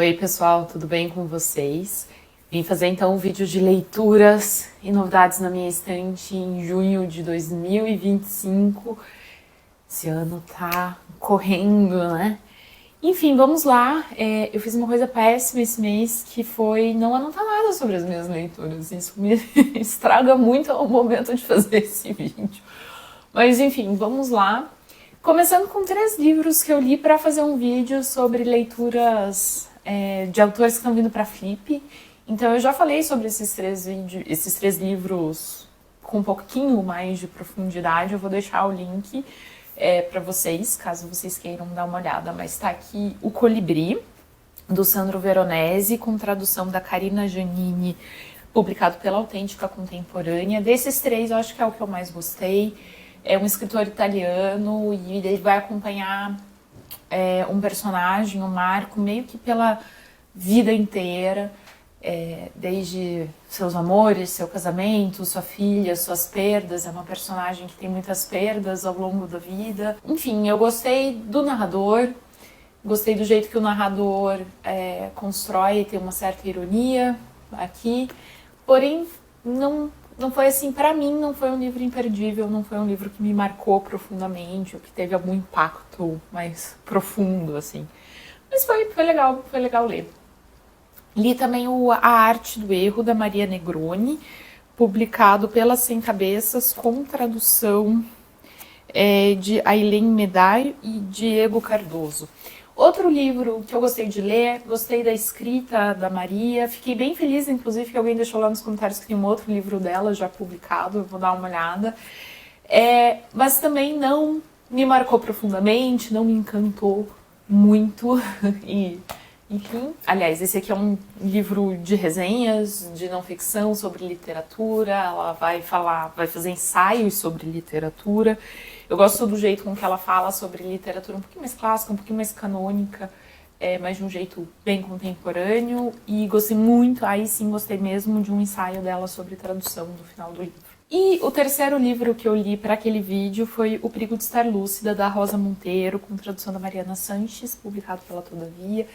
Oi pessoal, tudo bem com vocês? Vim fazer então um vídeo de leituras e novidades na minha estante em junho de 2025. Esse ano tá correndo, né? Enfim, vamos lá. Eu fiz uma coisa péssima esse mês, que foi não anotar nada sobre as minhas leituras. Isso me estraga muito o momento de fazer esse vídeo. Mas enfim, vamos lá. Começando com 3 livros que eu li para fazer um vídeo sobre leituras de autores que estão vindo para Flip. Então eu já falei sobre esses três livros com um pouquinho mais de profundidade. Eu vou deixar o link para vocês, caso vocês queiram dar uma olhada. Mas está aqui O Colibri, do Sandro Veronese, com tradução da Carina Giannini, publicado pela Autêntica Contemporânea. Desses 3, eu acho que é o que eu mais gostei. É um escritor italiano e ele vai acompanhar um personagem, o Marco, meio que pela vida inteira, desde seus amores, seu casamento, sua filha, suas perdas. É uma personagem que tem muitas perdas ao longo da vida. Enfim, eu gostei do narrador, gostei do jeito que o narrador constrói, tem uma certa ironia aqui, porém não foi assim, pra mim não foi um livro imperdível, não foi um livro que me marcou profundamente, ou que teve algum impacto mais profundo, assim. Mas foi legal ler. Li também A Arte do Erro, da Maria Negroni, publicado pela Sem Cabeças, com tradução de Ailén Medaille e Diego Cardoso. Outro livro que eu gostei de ler, gostei da escrita da Maria, fiquei bem feliz, inclusive, que alguém deixou lá nos comentários que tem um outro livro dela já publicado, eu vou dar uma olhada. Mas também não me marcou profundamente, não me encantou muito, e enfim. Aliás, esse aqui é um livro de resenhas, de não ficção, sobre literatura. Ela vai fazer ensaios sobre literatura. Eu gosto do jeito com que ela fala sobre literatura um pouquinho mais clássica, um pouquinho mais canônica, mas de um jeito bem contemporâneo. E gostei muito, aí sim gostei mesmo, de um ensaio dela sobre tradução no final do livro. E o terceiro livro que eu li para aquele vídeo foi O Perigo de Estar Lúcida, da Rosa Monteiro, com tradução da Mariana Sanches, publicado pela Todavia.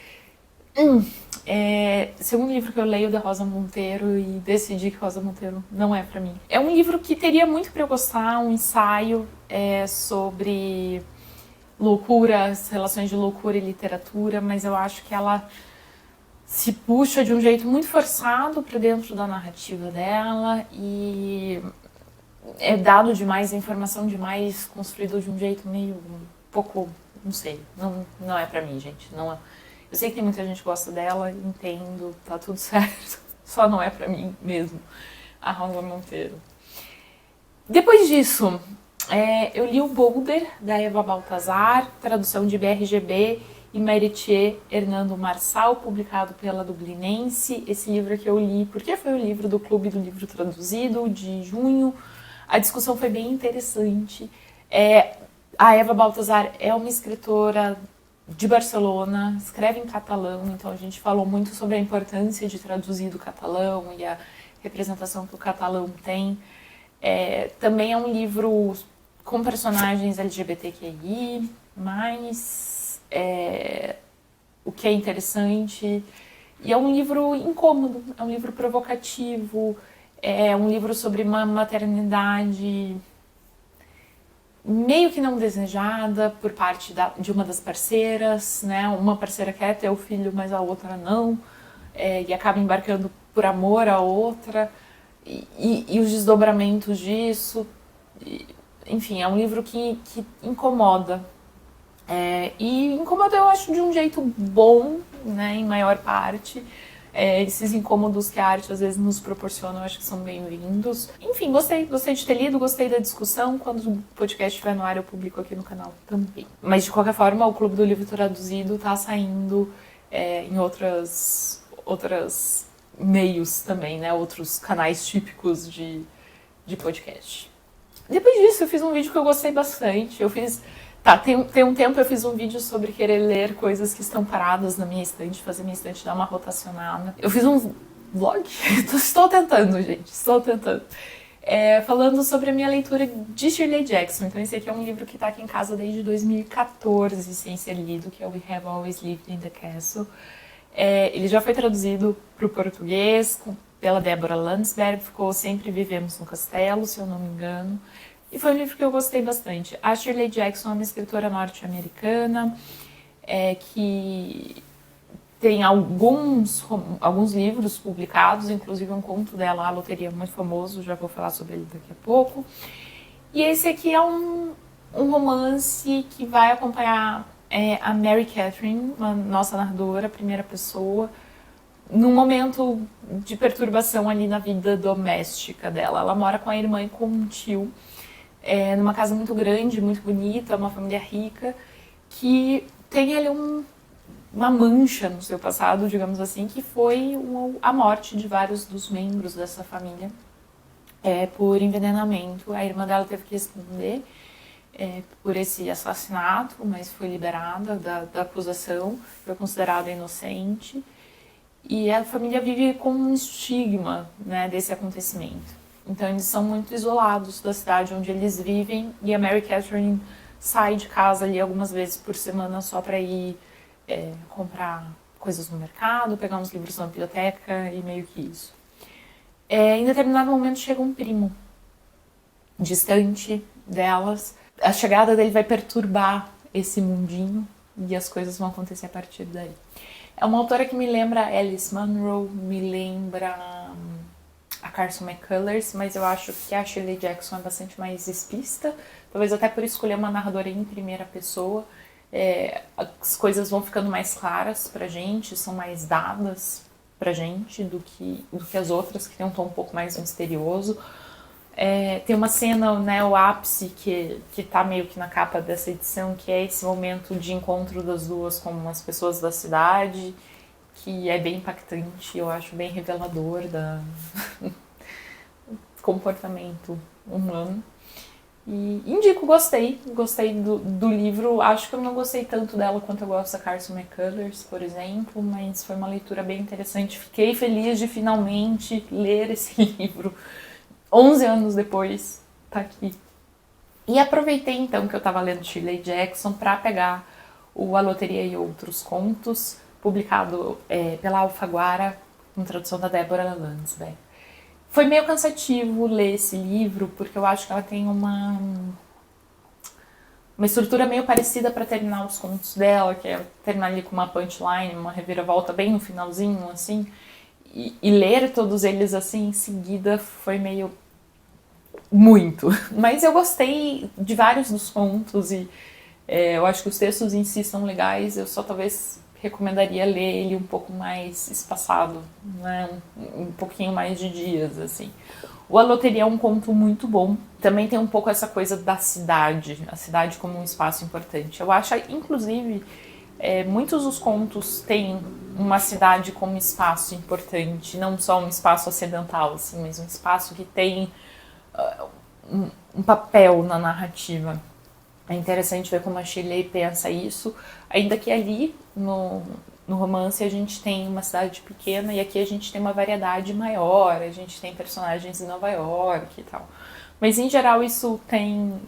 Segundo livro que eu leio da Rosa Monteiro e decidi que Rosa Monteiro não é pra mim. É um livro que teria muito pra eu gostar, um ensaio sobre loucura, as relações de loucura e literatura, mas eu acho que ela se puxa de um jeito muito forçado pra dentro da narrativa dela e é dado demais, a informação demais, construído de um jeito meio um pouco, não sei, não é pra mim, gente, não é. Eu sei que tem muita gente que gosta dela, entendo, tá tudo certo, só não é pra mim mesmo, a Rosa Monteiro. Depois disso, eu li o Boulder, da Eva Baltazar, tradução de BRGB e Meritier Hernando Marçal, publicado pela Dublinense. Esse livro que eu li, porque foi o livro do Clube do Livro Traduzido, de junho. A discussão foi bem interessante. A Eva Baltazar é uma escritora de Barcelona, escreve em catalão, então a gente falou muito sobre a importância de traduzir do catalão e a representação que o catalão tem. Também é um livro com personagens LGBTQI, mas o que é interessante. E é um livro incômodo, é um livro provocativo, é um livro sobre uma maternidade meio que não desejada por parte de uma das parceiras, né? Uma parceira quer ter o filho, mas a outra não, e acaba embarcando por amor à outra, e os desdobramentos disso. Enfim, é um livro que incomoda. E incomoda, eu acho, de um jeito bom, né, em maior parte. Esses incômodos que a arte às vezes nos proporciona, eu acho que são bem-vindos. Enfim, gostei de ter lido, gostei da discussão. Quando o podcast estiver no ar, eu publico aqui no canal também. Mas, de qualquer forma, o Clube do Livro Traduzido tá saindo em outros meios também, né? Outros canais típicos de podcast. Depois disso, eu fiz um vídeo que eu gostei bastante. Tem um tempo eu fiz um vídeo sobre querer ler coisas que estão paradas na minha estante, fazer minha estante dar uma rotacionada. Eu fiz um vlog, estou tentando, gente, falando sobre a minha leitura de Shirley Jackson. Então esse aqui é um livro que está aqui em casa desde 2014, sem ser lido, que é We Have Always Lived in the Castle. Ele já foi traduzido para o português pela Deborah Landsberg, ficou Sempre Vivemos no Castelo, se eu não me engano. E foi um livro que eu gostei bastante. A Shirley Jackson é uma escritora norte-americana que tem alguns livros publicados, inclusive um conto dela, A Loteria, muito famoso, já vou falar sobre ele daqui a pouco. E esse aqui é um romance que vai acompanhar a Mary Catherine, a nossa narradora, primeira pessoa, num momento de perturbação ali na vida doméstica dela. Ela mora com a irmã e com um tio, numa casa muito grande, muito bonita, uma família rica, que tem ali uma mancha no seu passado, digamos assim, que foi a morte de vários dos membros dessa família por envenenamento. A irmã dela teve que responder por esse assassinato, mas foi liberada da acusação, foi considerada inocente. E a família vive com um estigma, né, desse acontecimento. Então eles são muito isolados da cidade onde eles vivem, e a Mary Catherine sai de casa ali algumas vezes por semana só para ir comprar coisas no mercado, pegar uns livros na biblioteca e meio que isso. Em determinado momento chega um primo distante delas. A chegada dele vai perturbar esse mundinho e as coisas vão acontecer a partir daí. É uma autora que me lembra Alice Munro, me lembra a Carson McCullers, mas eu acho que a Shirley Jackson é bastante mais espista, talvez até por escolher uma narradora em primeira pessoa. As coisas vão ficando mais claras pra gente, são mais dadas pra gente do que as outras, que tem um tom um pouco mais misterioso. Tem uma cena, né, o ápice, que tá meio que na capa dessa edição, que é esse momento de encontro das duas com as pessoas da cidade, que é bem impactante, eu acho bem revelador do comportamento humano. E indico, gostei do livro. Acho que eu não gostei tanto dela quanto eu gosto da Carson McCullers, por exemplo, mas foi uma leitura bem interessante. Fiquei feliz de finalmente ler esse livro. 11 anos depois, tá aqui. E aproveitei então que eu tava lendo Shirley Jackson para pegar o A Loteria e Outros Contos, publicado pela Alfaguara, com tradução da Deborah Landsberg. Foi meio cansativo ler esse livro, porque eu acho que ela tem uma estrutura meio parecida para terminar os contos dela, que é terminar ali com uma punchline, uma reviravolta bem no finalzinho, assim. E ler todos eles assim em seguida foi meio muito. Mas eu gostei de vários dos contos e eu acho que os textos em si são legais. Eu só talvez recomendaria ler ele um pouco mais espaçado, né? Um pouquinho mais de dias, assim. O A Loteria é um conto muito bom. Também tem um pouco essa coisa da cidade, a cidade como um espaço importante. Eu acho, inclusive, muitos dos contos têm uma cidade como espaço importante, não só um espaço acidental, assim, mas um espaço que tem um papel na narrativa. É interessante ver como a Shirley pensa isso, ainda que ali no romance a gente tem uma cidade pequena e aqui a gente tem uma variedade maior, a gente tem personagens em Nova York e tal. Mas em geral isso tem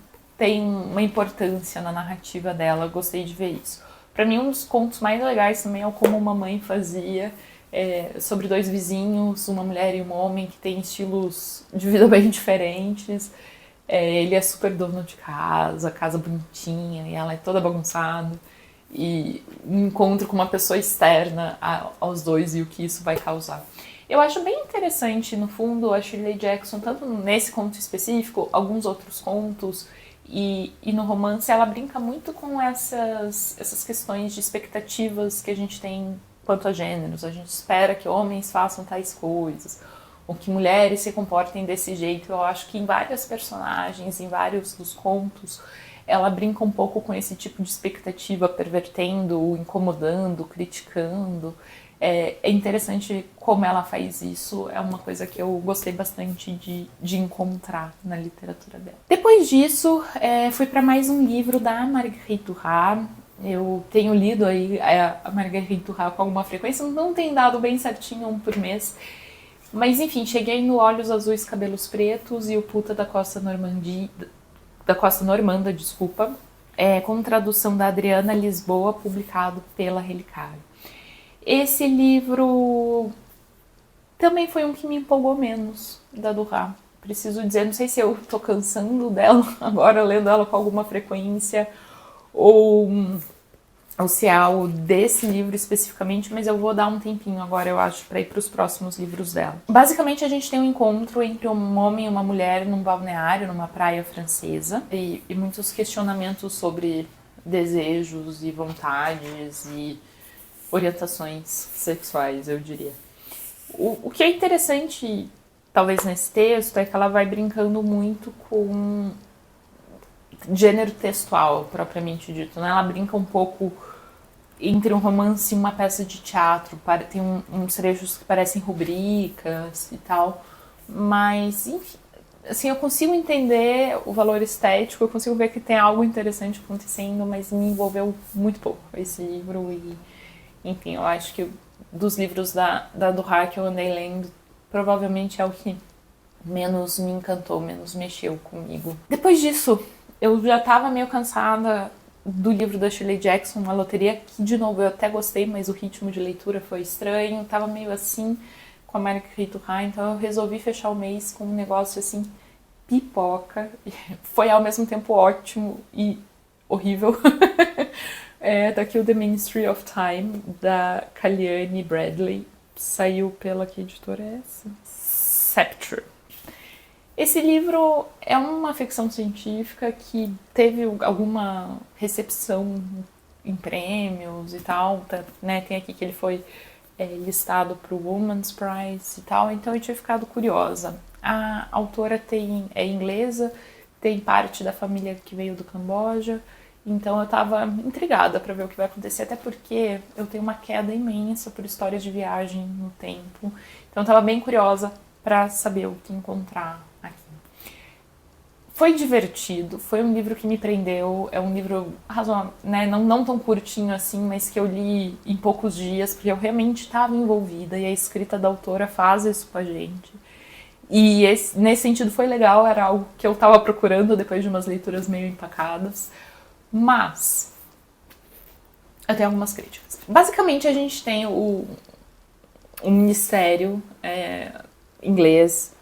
uma importância na narrativa dela, eu gostei de ver isso. Para mim um dos contos mais legais também é o Como uma Mãe Fazia, sobre dois vizinhos, uma mulher e um homem que têm estilos de vida bem diferentes. Ele é super dono de casa bonitinha, e ela é toda bagunçada. E um encontro com uma pessoa externa aos dois e o que isso vai causar. Eu acho bem interessante, no fundo, a Shirley Jackson, tanto nesse conto específico, alguns outros contos, e no romance, ela brinca muito com essas questões de expectativas que a gente tem quanto a gêneros. A gente espera que homens façam tais coisas, ou que mulheres se comportem desse jeito. Eu acho que em várias personagens, em vários dos contos, ela brinca um pouco com esse tipo de expectativa, pervertendo, incomodando, criticando. É interessante como ela faz isso, é uma coisa que eu gostei bastante de encontrar na literatura dela. Depois disso, fui para mais um livro da Marguerite Duras. Eu tenho lido aí a Marguerite Duras com alguma frequência, não tem dado bem certinho um por mês. Mas enfim, cheguei no Olhos Azuis, Cabelos Pretos e o Puta da Costa Normanda, com tradução da Adriana Lisboa, publicado pela Relicário. Esse livro também foi um que me empolgou menos, da Duras. Preciso dizer, não sei se eu tô cansando dela agora, lendo ela com alguma frequência, ou se é algo desse livro especificamente, mas eu vou dar um tempinho agora, eu acho, para ir para os próximos livros dela. Basicamente, a gente tem um encontro entre um homem e uma mulher num balneário, numa praia francesa, e muitos questionamentos sobre desejos e vontades e orientações sexuais, eu diria. O que é interessante, talvez, nesse texto, é que ela vai brincando muito com gênero textual, propriamente dito, né? Ela brinca um pouco entre um romance e uma peça de teatro. Tem uns trechos que parecem rubricas e tal, mas, enfim, assim, eu consigo entender o valor estético, eu consigo ver que tem algo interessante acontecendo, mas me envolveu muito pouco esse livro e, enfim, eu acho que dos livros da Duras que eu andei lendo, provavelmente é o que menos me encantou, menos mexeu comigo. Depois disso, eu já tava meio cansada do livro da Shirley Jackson, A Loteria, que, de novo, eu até gostei, mas o ritmo de leitura foi estranho, tava meio assim com a Marguerite Duras, então eu resolvi fechar o mês com um negócio assim, pipoca. Foi ao mesmo tempo ótimo e horrível. Tá aqui o The Ministry of Time, da Kaliane Bradley. Saiu pela, que editora é essa? Sceptre. Esse livro é uma ficção científica que teve alguma recepção em prêmios e tal, né? Tem aqui que ele foi listado para o Women's Prize e tal, então eu tinha ficado curiosa. A autora é inglesa, tem parte da família que veio do Camboja, então eu estava intrigada para ver o que vai acontecer, até porque eu tenho uma queda imensa por histórias de viagem no tempo, então eu estava bem curiosa para saber o que encontrar aqui. Foi divertido, foi um livro que me prendeu, é um livro razoável, né? Não tão curtinho assim, mas que eu li em poucos dias, porque eu realmente estava envolvida e a escrita da autora faz isso com a gente. E nesse sentido foi legal, era algo que eu estava procurando depois de umas leituras meio empacadas, mas eu tenho algumas críticas. Basicamente a gente tem o ministério inglês,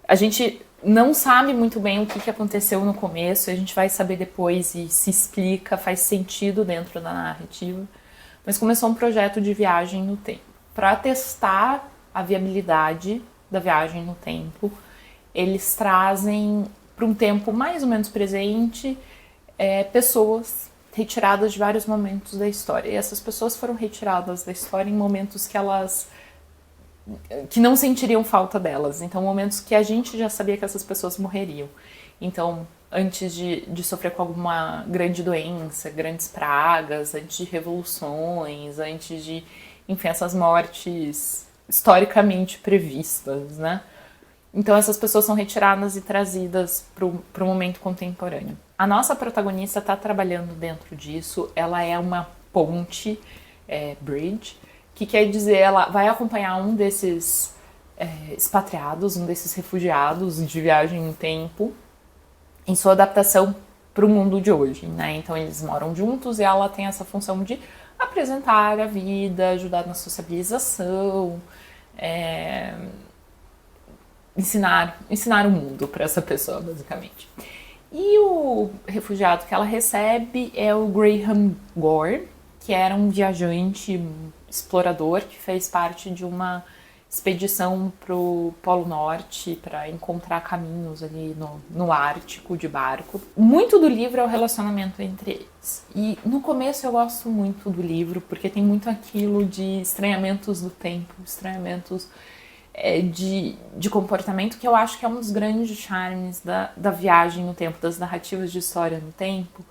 a gente não sabe muito bem o que aconteceu no começo, a gente vai saber depois e se explica, faz sentido dentro da narrativa, mas começou um projeto de viagem no tempo. Para testar a viabilidade da viagem no tempo, eles trazem para um tempo mais ou menos presente pessoas retiradas de vários momentos da história. E essas pessoas foram retiradas da história em momentos que não sentiriam falta delas. Então, momentos que a gente já sabia que essas pessoas morreriam. Então, antes de sofrer com alguma grande doença, grandes pragas, antes de revoluções, antes de, enfim, essas mortes historicamente previstas, né? Então, essas pessoas são retiradas e trazidas para o momento contemporâneo. A nossa protagonista está trabalhando dentro disso, ela é uma ponte, bridge, que quer dizer, ela vai acompanhar um desses expatriados, um desses refugiados de viagem no tempo, em sua adaptação para o mundo de hoje, né? Então eles moram juntos e ela tem essa função de apresentar a vida, ajudar na sociabilização, ensinar o mundo para essa pessoa, basicamente. E o refugiado que ela recebe é o Graham Gore, que era um viajante explorador que fez parte de uma expedição para o Polo Norte para encontrar caminhos ali no Ártico de barco. Muito do livro é o relacionamento entre eles. E no começo eu gosto muito do livro porque tem muito aquilo de estranhamentos do tempo, estranhamentos de comportamento, que eu acho que é um dos grandes charmes da viagem no tempo, das narrativas de história no tempo,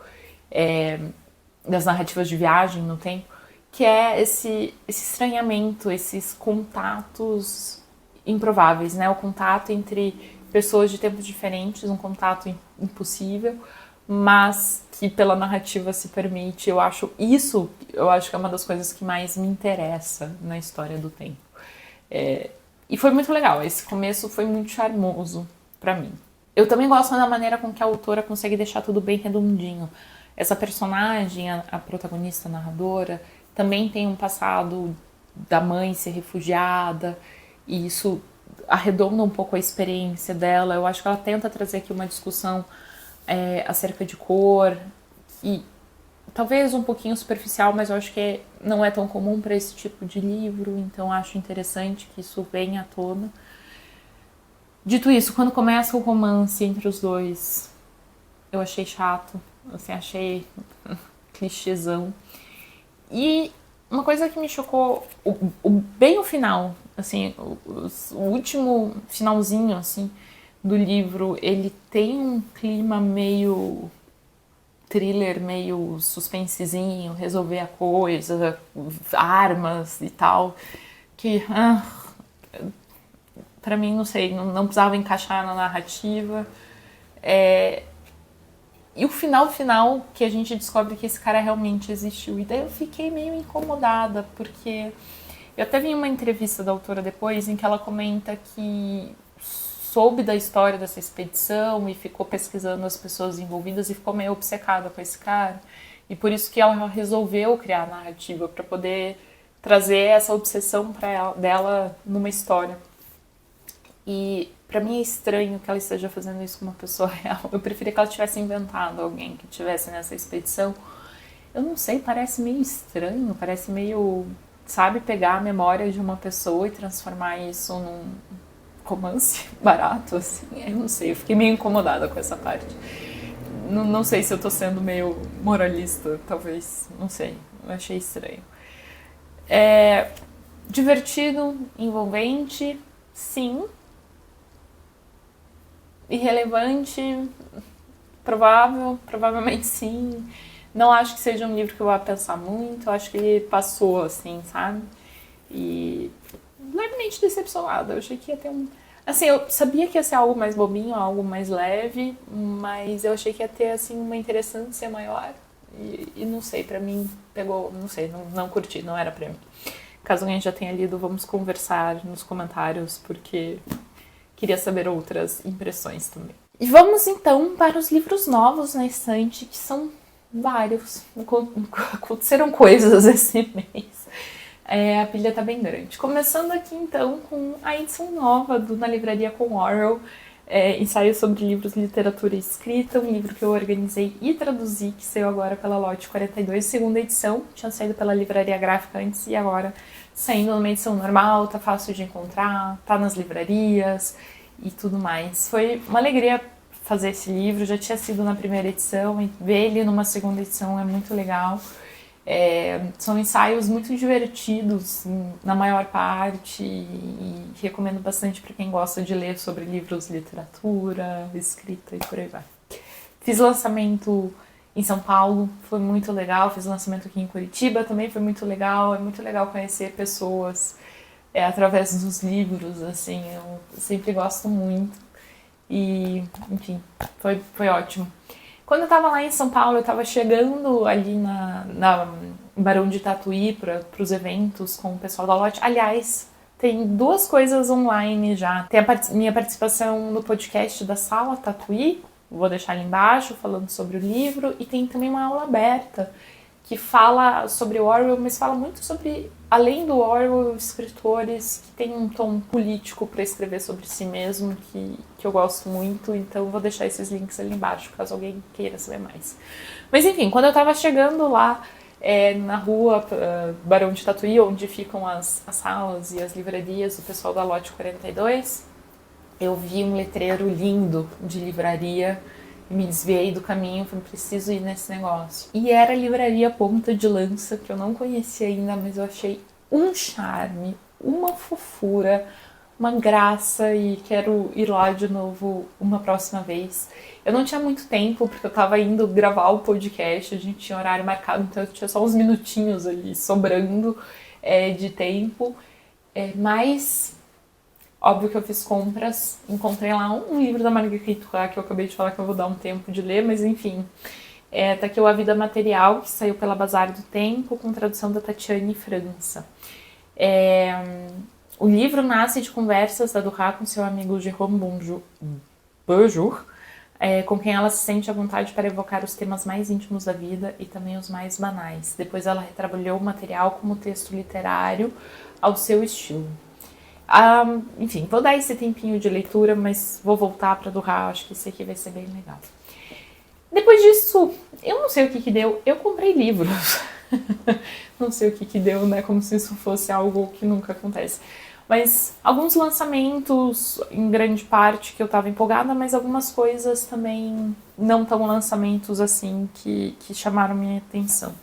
das narrativas de viagem no tempo, que é esse estranhamento, esses contatos improváveis, né? O contato entre pessoas de tempos diferentes, um contato impossível, mas que pela narrativa se permite. Eu acho que é uma das coisas que mais me interessa na história do tempo. E foi muito legal, esse começo foi muito charmoso pra mim. Eu também gosto da maneira com que a autora consegue deixar tudo bem redondinho. Essa personagem, a protagonista, a narradora, também tem um passado da mãe ser refugiada, e isso arredonda um pouco a experiência dela. Eu acho que ela tenta trazer aqui uma discussão acerca de cor, e talvez um pouquinho superficial, mas eu acho que não é tão comum para esse tipo de livro, então acho interessante que isso venha à tona. Dito isso, quando começa o romance entre os dois, eu achei chato, assim, achei clichêzão. E uma coisa que me chocou, bem o final, assim, o último finalzinho, assim, do livro, ele tem um clima meio thriller, meio suspensezinho, resolver a coisa, armas e tal, que pra mim, não sei, não precisava encaixar na narrativa. E o final, que a gente descobre que esse cara realmente existiu. E daí eu fiquei meio incomodada, porque eu até vi uma entrevista da autora depois, em que ela comenta que soube da história dessa expedição e ficou pesquisando as pessoas envolvidas e ficou meio obcecada com esse cara. E por isso que ela resolveu criar a narrativa, para poder trazer essa obsessão dela numa história. E pra mim é estranho que ela esteja fazendo isso com uma pessoa real. Eu preferia que ela tivesse inventado alguém que estivesse nessa expedição. Eu não sei, parece meio estranho, parece meio, sabe, pegar a memória de uma pessoa e transformar isso num romance barato, assim. Eu não sei, eu fiquei meio incomodada com essa parte. Não sei se eu tô sendo meio moralista, talvez, não sei, eu achei estranho. Divertido, envolvente, sim. Irrelevante, provavelmente sim. Não acho que seja um livro que eu vá pensar muito, acho que ele passou, assim, sabe? E levemente decepcionada. Eu achei que ia ter um... Assim, eu sabia que ia ser algo mais bobinho, algo mais leve, mas eu achei que ia ter, assim, uma interessância maior. E não sei, pra mim pegou... Não sei, não curti, não era pra mim. Caso alguém já tenha lido, vamos conversar nos comentários, porque queria saber outras impressões também. E vamos então para os livros novos na estante, que são vários. Aconteceram coisas esse mês. A pilha tá bem grande. Começando aqui então com a edição nova do Na Livraria com Orwell, ensaio sobre livros, literatura e escrita, um livro que eu organizei e traduzi, que saiu agora pela Lote 42, segunda edição. Tinha saído pela Livraria Gráfica antes e agora saindo numa edição normal, tá fácil de encontrar, tá nas livrarias e tudo mais. Foi uma alegria fazer esse livro, já tinha sido na primeira edição, e ver ele numa segunda edição é muito legal. São ensaios muito divertidos na maior parte, e recomendo bastante para quem gosta de ler sobre livros, literatura, escrita e por aí vai. Fiz lançamento em São Paulo, foi muito legal. Fiz lançamento aqui em Curitiba, também foi muito legal. É muito legal conhecer pessoas através dos livros, assim, eu sempre gosto muito. E, enfim, foi ótimo. Quando eu tava lá em São Paulo, eu tava chegando ali na Barão de Tatuí para os eventos com o pessoal da Lote. Aliás, tem duas coisas online já. Tem a minha participação no podcast da Sala Tatuí, vou deixar ali embaixo, falando sobre o livro, e tem também uma aula aberta que fala sobre o Orwell, mas fala muito sobre, além do Orwell, escritores que têm um tom político para escrever sobre si mesmo, que eu gosto muito, então vou deixar esses links ali embaixo, caso alguém queira saber mais. Mas enfim, quando eu tava chegando lá, na rua Barão de Tatuí, onde ficam as salas e as livrarias do pessoal da Lote 42, eu vi um letreiro lindo de livraria, me desviei do caminho, falei, preciso ir nesse negócio. E era a livraria Ponta de Lança, que eu não conhecia ainda, mas eu achei um charme, uma fofura, uma graça, e quero ir lá de novo uma próxima vez. Eu não tinha muito tempo, porque eu tava indo gravar o podcast, a gente tinha horário marcado, então eu tinha só uns minutinhos ali sobrando de tempo, mas... Óbvio que eu fiz compras, encontrei lá um livro da Marguerite Duras, que eu acabei de falar que eu vou dar um tempo de ler, mas enfim. Tá aqui o A Vida Material, que saiu pela Bazar do Tempo, com tradução da Tatiane França. O livro nasce de conversas da Duras com seu amigo Jérôme Bonjour, com quem ela se sente à vontade para evocar os temas mais íntimos da vida e também os mais banais. Depois ela retrabalhou o material como texto literário ao seu estilo. Enfim, vou dar esse tempinho de leitura, mas vou voltar para Durra, acho que esse aqui vai ser bem legal. Depois disso, eu não sei o que deu, eu comprei livros. Não sei o que deu, né, como se isso fosse algo que nunca acontece. Mas alguns lançamentos, em grande parte, que eu tava empolgada, mas algumas coisas também não tão lançamentos assim que chamaram minha atenção.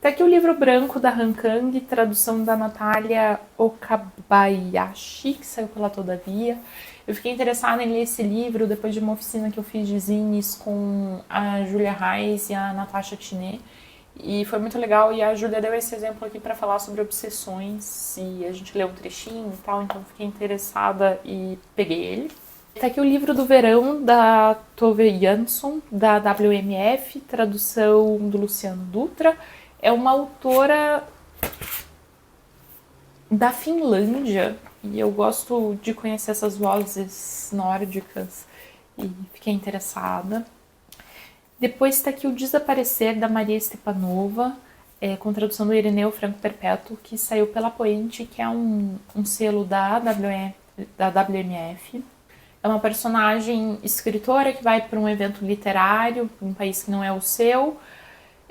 Tá aqui o livro branco da Han Kang, tradução da Natália Okabayashi, que saiu pela Todavia. Eu fiquei interessada em ler esse livro depois de uma oficina que eu fiz de zines com a Julia Reis e a Natasha Tiné. E foi muito legal, e a Júlia deu esse exemplo aqui para falar sobre obsessões, e a gente leu um trechinho e tal, então fiquei interessada e peguei ele. Tá aqui o livro do verão da Tove Jansson, da WMF, tradução do Luciano Dutra. É uma autora da Finlândia, e eu gosto de conhecer essas vozes nórdicas, e fiquei interessada. Depois está aqui o Desaparecer, da Maria Stepanova, com tradução do Ireneu Franco Perpétuo, que saiu pela Poente, que é um selo da WMF. É uma personagem escritora que vai para um evento literário, em um país que não é o seu,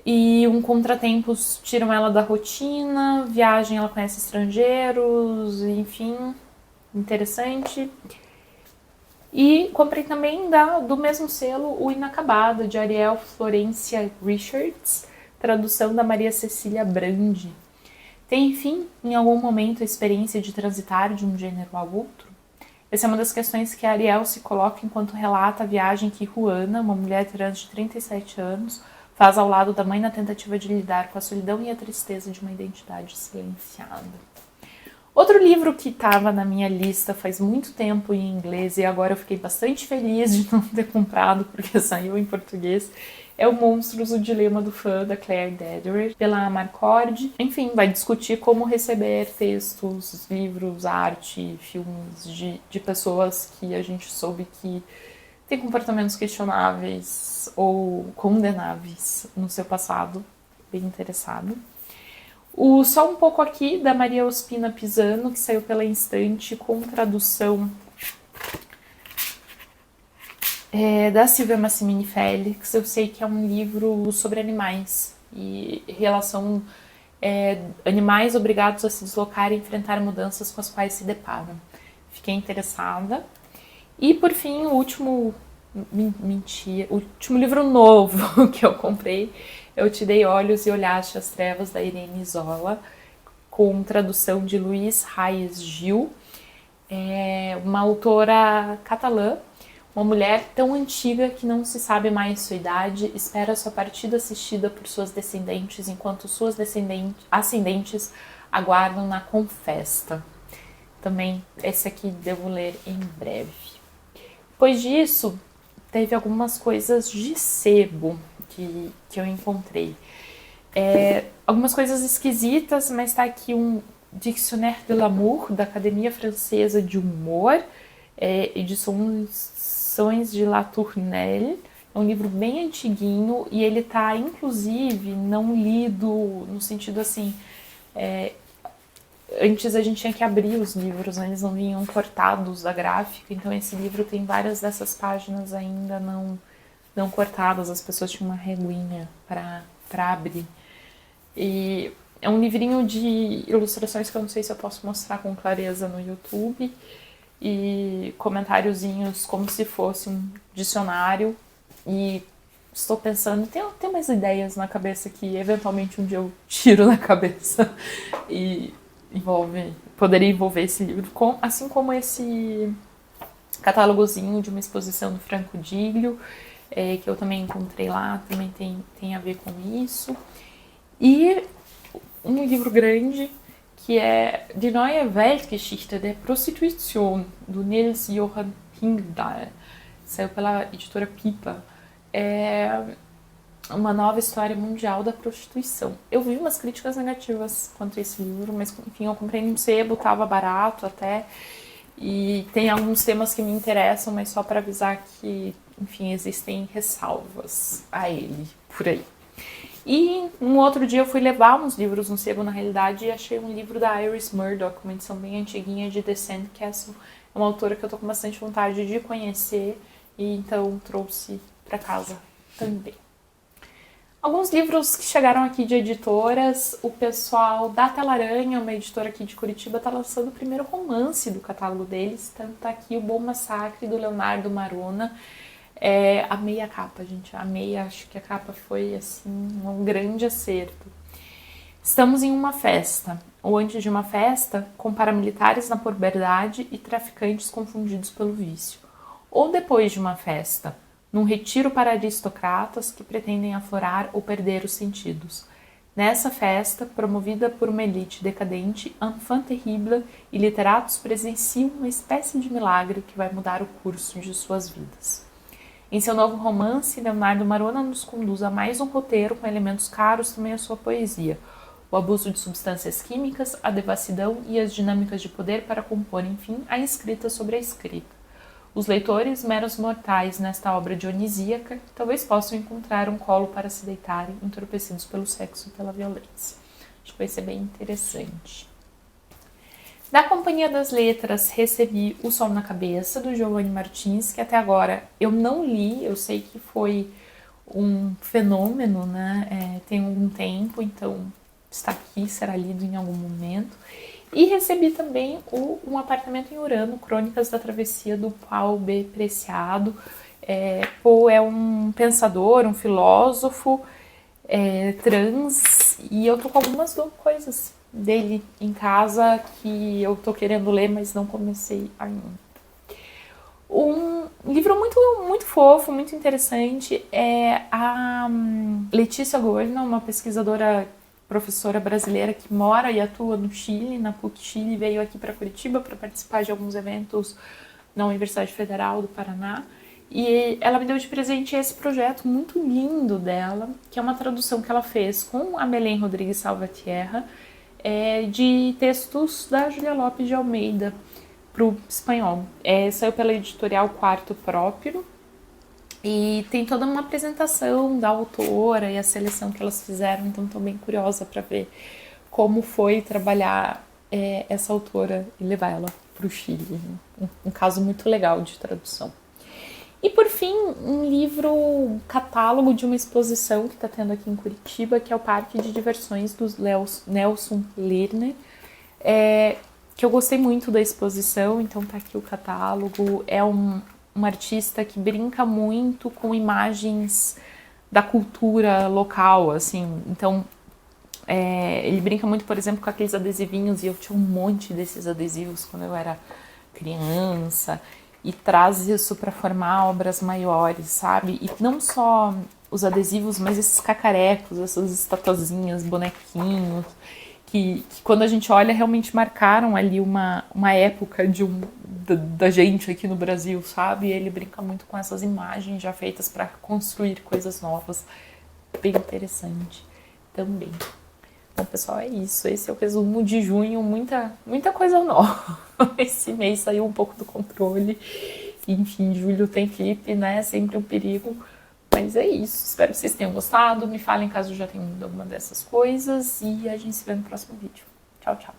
e contratempos tiram ela da rotina, viagem, ela conhece estrangeiros, enfim, interessante. E comprei também do mesmo selo o Inacabado, de Ariel Florencia Richards, tradução da Maria Cecília Brandi. Tem, enfim, em algum momento a experiência de transitar de um gênero ao outro? Essa é uma das questões que a Ariel se coloca enquanto relata a viagem que Juana, uma mulher trans de 37 anos, faz ao lado da mãe na tentativa de lidar com a solidão e a tristeza de uma identidade silenciada. Outro livro que estava na minha lista faz muito tempo em inglês e agora eu fiquei bastante feliz de não ter comprado porque saiu em português é o Monstros, o Dilema do Fã, da Claire Dederer, pela Amarcord. Enfim, vai discutir como receber textos, livros, arte, filmes de pessoas que a gente soube que têm comportamentos questionáveis ou condenáveis no seu passado. Bem interessado. Só um pouco aqui, da Maria Ospina Pisano, que saiu pela Instante, com tradução da Silvia Massimini Félix. Eu sei que é um livro sobre animais e relação animais obrigados a se deslocar e enfrentar mudanças com as quais se deparam. Fiquei interessada. E, por fim, o último livro novo que eu comprei, Eu Te Dei Olhos e Olhaste as Trevas, da Irene Zola, com tradução de Luís Reis Gil. É uma autora catalã, uma mulher tão antiga que não se sabe mais sua idade, espera sua partida assistida por suas descendentes, enquanto suas ascendentes aguardam na confesta. Também esse aqui devo ler em breve. Depois disso, teve algumas coisas de sebo que eu encontrei. Algumas coisas esquisitas, mas tá aqui um Dictionnaire de l'amour, da Academia Francesa de Humor, edições de La Tournelle. É um livro bem antiguinho e ele tá, inclusive, não lido no sentido assim... Antes a gente tinha que abrir os livros, né? Eles não vinham cortados da gráfica, então esse livro tem várias dessas páginas ainda não cortadas, as pessoas tinham uma reguinha para abrir. E é um livrinho de ilustrações que eu não sei se eu posso mostrar com clareza no YouTube, e comentáriozinhos como se fosse um dicionário, e estou pensando, tem umas ideias na cabeça que eventualmente um dia eu tiro da cabeça e poderia envolver esse livro, assim como esse catálogozinho de uma exposição do Franco Diglio, que eu também encontrei lá, também tem a ver com isso. E um livro grande, que é Die Neue Weltgeschichte der Prostitution, do Nils Johan Hingdahl, saiu pela editora Pipa. Uma nova história mundial da prostituição. Eu vi umas críticas negativas quanto a esse livro, mas enfim, eu comprei no sebo, tava barato até. E tem alguns temas que me interessam, mas só para avisar que, enfim, existem ressalvas a ele por aí. E um outro dia eu fui levar uns livros no sebo, na realidade, e achei um livro da Iris Murdoch, uma edição bem antiguinha de The Sandcastle. É uma autora que eu tô com bastante vontade de conhecer, e então trouxe para casa também. Alguns livros que chegaram aqui de editoras, o pessoal da Telaranha, uma editora aqui de Curitiba, está lançando o primeiro romance do catálogo deles. Então tá aqui O Bom Massacre, do Leonardo Marona. Amei a capa, gente. Amei, acho que a capa foi, assim, um grande acerto. Estamos em uma festa, ou antes de uma festa, com paramilitares na puberdade e traficantes confundidos pelo vício. Ou depois de uma festa, num retiro para aristocratas que pretendem aflorar ou perder os sentidos. Nessa festa, promovida por uma elite decadente, enfant terrible e literatos presenciam uma espécie de milagre que vai mudar o curso de suas vidas. Em seu novo romance, Leonardo Marona nos conduz a mais um roteiro com elementos caros também à sua poesia. O abuso de substâncias químicas, a devassidão e as dinâmicas de poder para compor, enfim, a escrita sobre a escrita. Os leitores, meros mortais nesta obra dionisíaca, talvez possam encontrar um colo para se deitarem, entorpecidos pelo sexo e pela violência. Acho que vai ser bem interessante. Da Companhia das Letras, recebi O Sol na Cabeça, do Giovanni Martins, que até agora eu não li, eu sei que foi um fenômeno, né? Tem algum tempo, então está aqui, será lido em algum momento. E recebi também Um Apartamento em Urano, Crônicas da Travessia, do Paul B. Preciado. Paul é um pensador, um filósofo trans, e eu tô com algumas coisas dele em casa que eu tô querendo ler, mas não comecei ainda. Um livro muito fofo, muito interessante, é a Letícia Goldman, uma pesquisadora, professora brasileira que mora e atua no Chile, na PUC Chile, veio aqui para Curitiba para participar de alguns eventos na Universidade Federal do Paraná. E ela me deu de presente esse projeto muito lindo dela, que é uma tradução que ela fez com a Belém Rodrigues Salvatierra, de textos da Julia Lopes de Almeida para o espanhol. Saiu pela editorial Quarto Próprio e tem toda uma apresentação da autora e a seleção que elas fizeram, então estou bem curiosa para ver como foi trabalhar essa autora e levar ela para o Chile. Um caso muito legal de tradução. E por fim, um livro catálogo de uma exposição que está tendo aqui em Curitiba, que é o Parque de Diversões do Nelson Lerner, que eu gostei muito da exposição, então tá aqui o catálogo. É um artista que brinca muito com imagens da cultura local, assim, então ele brinca muito, por exemplo, com aqueles adesivinhos, e eu tinha um monte desses adesivos quando eu era criança, e traz isso para formar obras maiores, sabe? E não só os adesivos, mas esses cacarecos, essas estatuazinhas, bonequinhos, que quando a gente olha realmente marcaram ali uma época da gente aqui no Brasil, sabe? E ele brinca muito com essas imagens já feitas para construir coisas novas. Bem interessante também. Bom, pessoal, é isso. Esse é o resumo de junho. Muita coisa nova. Esse mês saiu um pouco do controle. Enfim, julho tem clipe, né? Sempre um perigo. Mas é isso. Espero que vocês tenham gostado. Me falem caso já tenham lido alguma dessas coisas. E a gente se vê no próximo vídeo. Tchau, tchau.